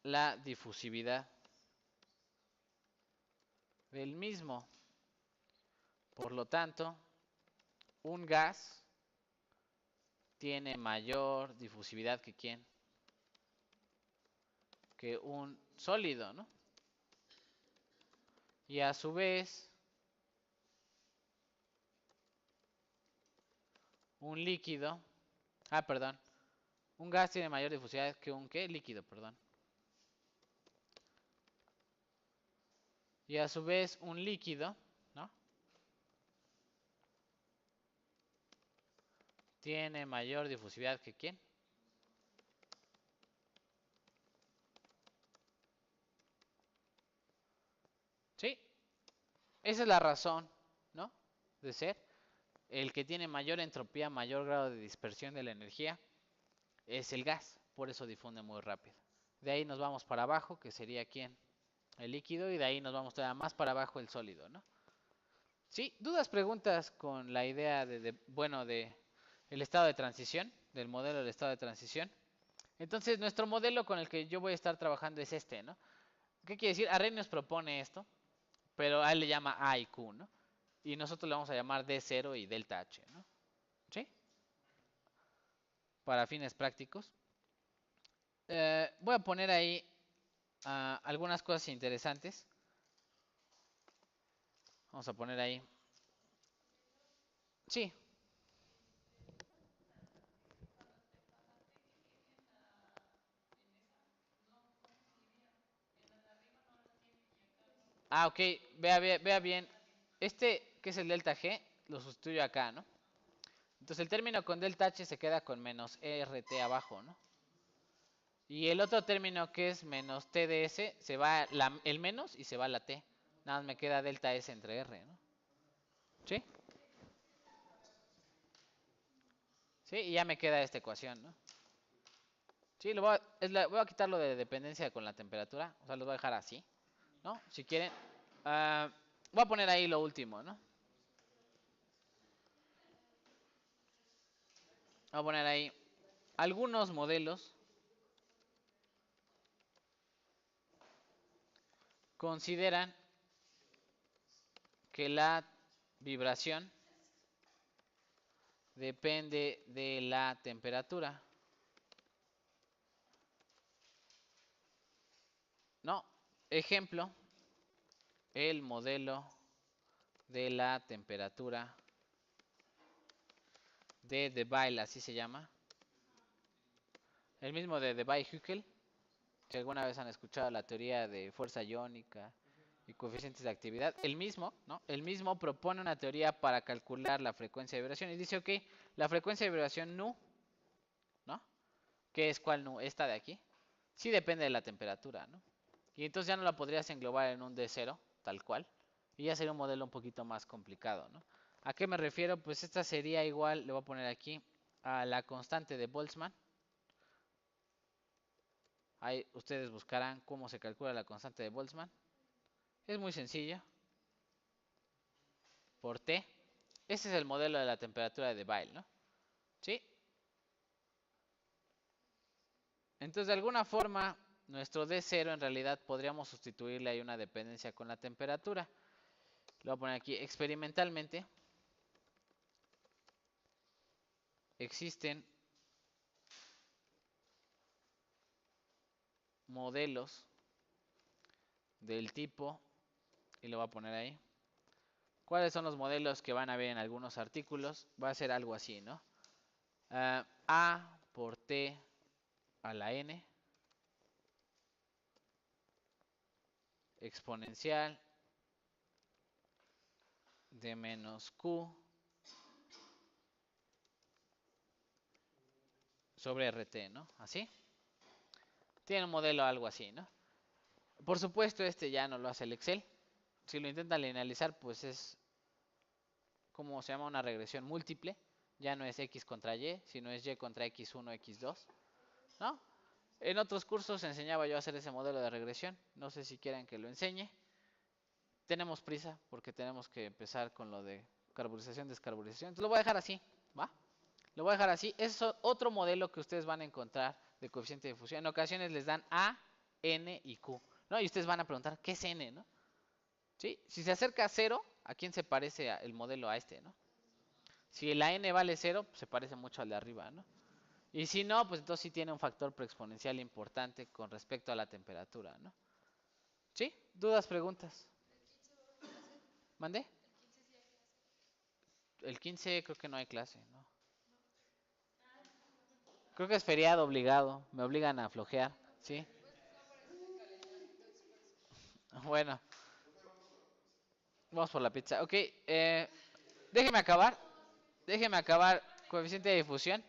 la difusividad del mismo. Por lo tanto, un gas tiene mayor difusividad que ¿quién? Que un sólido, ¿no? Y a su vez, un líquido, perdón, un gas tiene mayor difusividad que un ¿qué? Líquido, perdón. Y a su vez, un líquido, ¿no? Tiene mayor difusividad que ¿quién? ¿Sí? Esa es la razón, ¿no? De ser. El que tiene mayor entropía, mayor grado de dispersión de la energía, es el gas. Por eso difunde muy rápido. De ahí nos vamos para abajo, que sería ¿quién? El líquido. Y de ahí nos vamos todavía más para abajo el sólido, ¿no? ¿Sí? ¿Dudas, preguntas con la idea bueno, de el estado de transición? Del modelo del estado de transición. Entonces, nuestro modelo con el que yo voy a estar trabajando es este, ¿no? ¿Qué quiere decir? Array nos propone esto, pero a él le llama A y Q, ¿no? Y nosotros le vamos a llamar D0 y delta H, ¿no? ¿Sí? Para fines prácticos. Voy a poner ahí algunas cosas interesantes. Vamos a poner ahí. Sí. Ok. Vea bien. Este, que es el delta G, lo sustituyo acá, ¿no? Entonces el término con delta H se queda con menos RT abajo, ¿no? Y el otro término que es menos TDS, se va el menos y se va la T. Nada más me queda delta S entre R, ¿no? ¿Sí? Sí, y ya me queda esta ecuación, ¿no? Sí, voy a quitar lo de dependencia con la temperatura. O sea, lo voy a dejar así, ¿no? Si quieren. ah, Voy a poner ahí lo último, ¿no? Voy a poner ahí algunos modelos consideran que la vibración depende de la temperatura. No, ejemplo, el modelo de la temperatura de Debye, así se llama. El mismo de Debye-Hückel. Si alguna vez han escuchado la teoría de fuerza iónica y coeficientes de actividad, el mismo, ¿no? El mismo propone una teoría para calcular la frecuencia de vibración y dice, ok, la frecuencia de vibración nu, ¿no? ¿Qué es cuál nu? Esta de aquí. Sí depende de la temperatura, ¿no? Y entonces ya no la podrías englobar en un D0, tal cual. Y ya sería un modelo un poquito más complicado, ¿no? ¿A qué me refiero? Pues esta sería igual, le voy a poner aquí, a la constante de Boltzmann. Ahí ustedes buscarán cómo se calcula la constante de Boltzmann. Es muy sencillo. Por T. Ese es el modelo de la temperatura de Debye, ¿no? ¿Sí? Entonces, de alguna forma, nuestro D0 en realidad podríamos sustituirle ahí una dependencia con la temperatura. Lo voy a poner aquí. Experimentalmente, existen modelos del tipo, y lo voy a poner ahí. ¿Cuáles son los modelos que van a ver en algunos artículos? Va a ser algo así, ¿no? A por T a la N exponencial de menos Q sobre RT, ¿no? Así. Tiene un modelo algo así, ¿no? Por supuesto, este ya no lo hace el Excel. Si lo intentan linealizar, pues es como se llama una regresión múltiple. Ya no es X contra Y, sino es Y contra X1, X2, ¿no? En otros cursos enseñaba yo a hacer ese modelo de regresión. No sé si quieren que lo enseñe. Tenemos prisa porque tenemos que empezar con lo de carburización, descarburización. Entonces lo voy a dejar así, ¿va? Lo voy a dejar así. Es otro modelo que ustedes van a encontrar de coeficiente de fusión. En ocasiones les dan A, N y Q, ¿no? Y ustedes van a preguntar, ¿qué es N, no? ¿Sí? Si se acerca a 0, ¿a quién se parece el modelo a este, no? Si la N vale 0, pues se parece mucho al de arriba, ¿no? Y si no, pues entonces sí tiene un factor preexponencial importante con respecto a la temperatura, ¿no? ¿Sí? ¿Dudas, preguntas? ¿Mandé? El 15 creo que no hay clase, ¿no? Creo que es feriado obligado, me obligan a flojear, ¿sí? Bueno, vamos por la pizza. Ok, déjeme acabar, déjeme acabar coeficiente de difusión.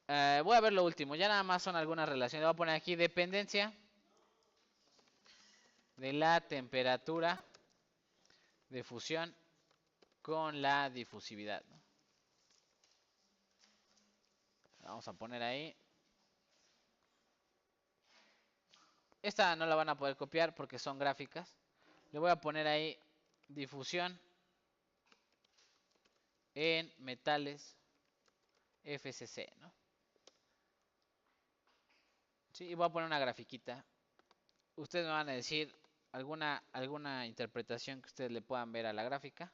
Voy a ver lo último, ya nada más son algunas relaciones. Voy a poner aquí dependencia de la temperatura de fusión con la difusividad, ¿no? Vamos a poner ahí. Esta no la van a poder copiar porque son gráficas. Le voy a poner ahí difusión en metales FCC, ¿no? Sí, y voy a poner una grafiquita. Ustedes me van a decir alguna interpretación que ustedes le puedan ver a la gráfica.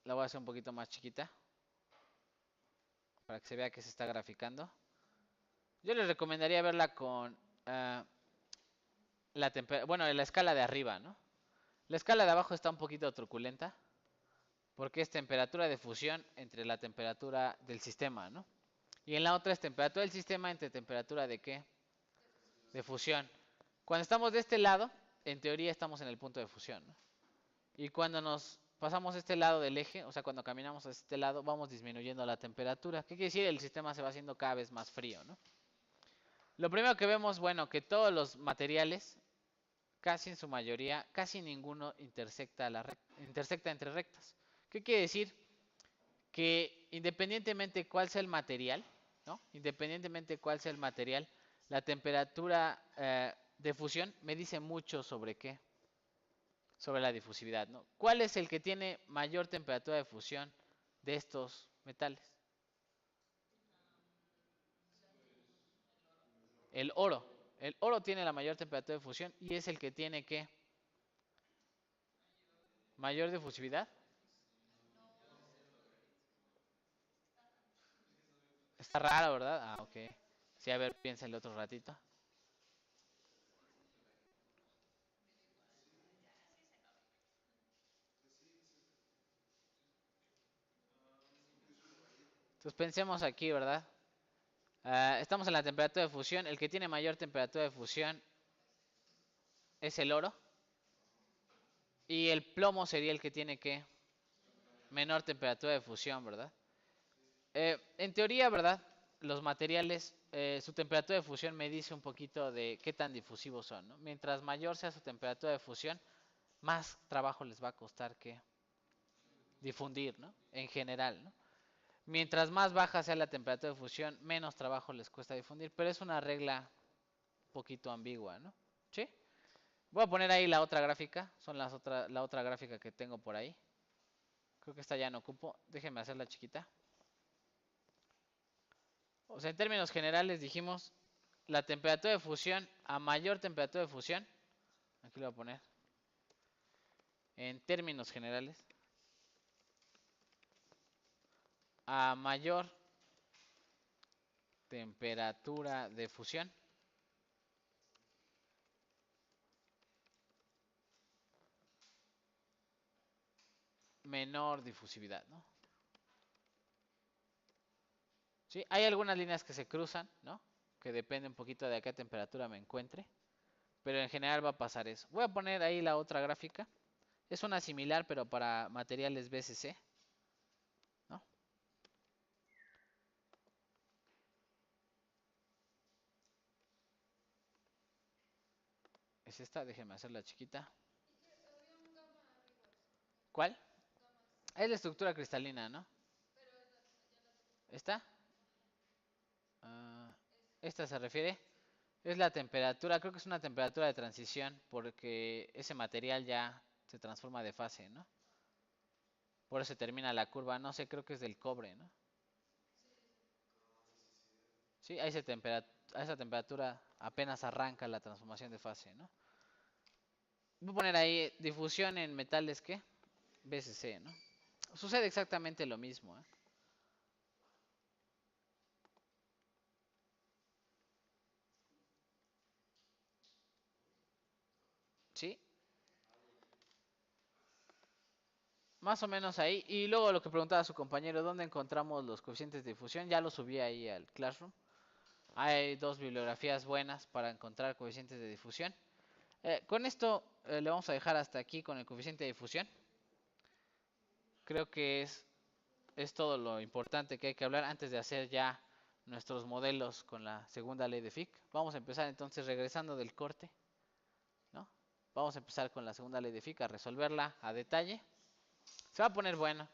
La voy a hacer un poquito más chiquita para que se vea que se está graficando. Yo les recomendaría verla con la escala de arriba, ¿no? La escala de abajo está un poquito truculenta porque es temperatura de fusión entre la temperatura del sistema, ¿no? Y en la otra es temperatura del sistema entre temperatura de ¿qué? De fusión. Cuando estamos de este lado, en teoría estamos en el punto de fusión, ¿no? Y cuando nos pasamos a este lado del eje, o sea, cuando caminamos a este lado, vamos disminuyendo la temperatura. ¿Qué quiere decir? El sistema se va haciendo cada vez más frío, ¿no? Lo primero que vemos, bueno, que todos los materiales, casi en su mayoría, casi ninguno intersecta entre rectas. ¿Qué quiere decir? Que independientemente cuál sea el material, ¿no? Independientemente cuál sea el material, la temperatura de fusión me dice mucho sobre qué, sobre la difusividad, ¿no? ¿Cuál es el que tiene mayor temperatura de fusión de estos metales? El oro. El oro tiene la mayor temperatura de fusión y es el que tiene que mayor difusividad. Está raro, ¿verdad? Ah, ok. Sí, a ver, piénsenle otro ratito. Entonces pensemos aquí, ¿verdad? Estamos en la temperatura de fusión. El que tiene mayor temperatura de fusión es el oro. Y el plomo sería el que tiene que menor temperatura de fusión, ¿verdad? En teoría, ¿verdad? Los materiales, su temperatura de fusión me dice un poquito de qué tan difusivos son, ¿no? Mientras mayor sea su temperatura de fusión, más trabajo les va a costar que difundir, ¿no? En general, ¿no? Mientras más baja sea la temperatura de fusión, menos trabajo les cuesta difundir, pero es una regla un poquito ambigua, ¿no? ¿Sí? Voy a poner ahí la otra gráfica, son la otra gráfica que tengo por ahí. Creo que esta ya no ocupo, déjenme hacerla chiquita. O sea, en términos generales dijimos la temperatura de fusión a mayor temperatura de fusión, aquí lo voy a poner, en términos generales, a mayor temperatura de fusión, menor difusividad, ¿no? ¿Sí? Hay algunas líneas que se cruzan, ¿no? Que depende un poquito de a qué temperatura me encuentre, pero en general va a pasar eso. Voy a poner ahí la otra gráfica. Es una similar, pero para materiales BCC, ¿no? Es esta, déjenme hacerla chiquita. ¿Cuál? Es la estructura cristalina, ¿no? ¿Esta? Ah, ¿esta se refiere? Es la temperatura, creo que es una temperatura de transición porque ese material ya se transforma de fase, ¿no? Por eso se termina la curva, no sé, creo que es del cobre, ¿no? Sí, a esa temperatura apenas arranca la transformación de fase, ¿no? Voy a poner ahí difusión en metales, ¿qué? BCC, ¿no? Sucede exactamente lo mismo, ¿eh? ¿Sí? Más o menos ahí. Y luego lo que preguntaba su compañero, ¿dónde encontramos los coeficientes de difusión? Ya lo subí ahí al Classroom. Hay dos bibliografías buenas para encontrar coeficientes de difusión. Con esto le vamos a dejar hasta aquí con el coeficiente de difusión. Creo que es todo lo importante que hay que hablar antes de hacer ya nuestros modelos con la segunda ley de Fick. Vamos a empezar entonces regresando del corte, ¿no? Vamos a empezar con la segunda ley de Fick a resolverla a detalle. Se va a poner bueno.